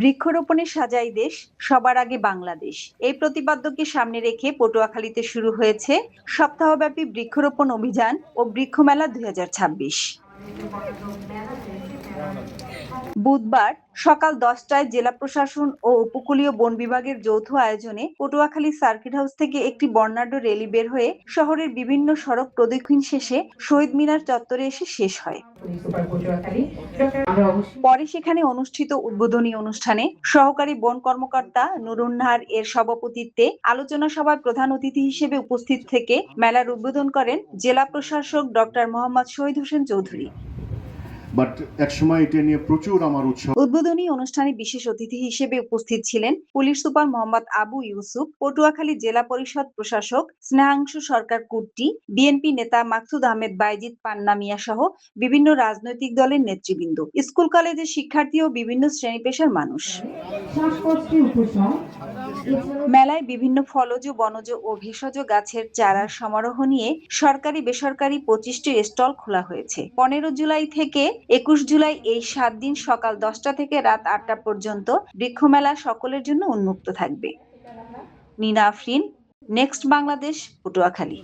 বৃক্ষরোপণে সাজাই দেশ, সবার আগে বাংলাদেশ। এই প্রতিপাদ্যকে সামনে রেখে পটুয়াখালীতে শুরু হয়েছে সপ্তাহব্যাপী বৃক্ষরোপণ অভিযান ও বৃক্ষমেলা ২০২৬। বুধবার সকাল ১০টায় জেলা প্রশাসন ও উপকূলীয় বন বিভাগের যৌথ আয়োজনে পটুয়াখালী সার্কিট হাউস থেকে একটি বর্ণাঢ্য র্যালি বের হয়ে শহরের বিভিন্ন সড়ক প্রদক্ষিণ শেষে শহীদ মিনার চত্বরে এসে শেষ হয়। পরে সেখানে অনুষ্ঠিত উদ্বোধনী অনুষ্ঠানে সহকারী বন কর্মকর্তা নুরুন্নাহার এর সভাপতিত্বে আলোচনা সভায় প্রধান অতিথি হিসেবে উপস্থিত থেকে মেলার উদ্বোধন করেন জেলা প্রশাসক ডক্টর মোহাম্মদ শহীদ হোসেন চৌধুরী। একসময় এটা নিয়ে প্রচুর আমার উৎসাহ। উদ্বোধনী অনুষ্ঠানে বিশেষ অতিথি হিসেবে উপস্থিত ছিলেন পুলিশ সুপার মোহাম্মদ আবু ইউসুফ, পটুয়াখালী জেলা পরিষদ প্রশাসক স্নেহাংশু সরকার কুট্টি, বিএনপি নেতা মাকসুদ আহমেদ বাইজিদ পান্না মিয়া সহ বিভিন্ন রাজনৈতিক দলের নেতৃবৃন্দ, স্কুল কলেজের শিক্ষার্থী ও বিভিন্ন শ্রেণী পেশার মানুষ। মেলায় বিভিন্ন ফলজ, বনজ ও ভেষজ গাছের চারার সমারোহ নিয়ে সরকারি বেসরকারি ২৫টি স্টল খোলা হয়েছে। ১৫ জুলাই থেকে ২১ জুলাই এই ৭ দিন সকাল ১০টা থেকে রাত ৮টা পর্যন্ত বৃক্ষমেলা সকলের জন্য উন্মুক্ত থাকবে। নীনা আফরিন, নেক্সট বাংলাদেশ, পটুয়াখালী।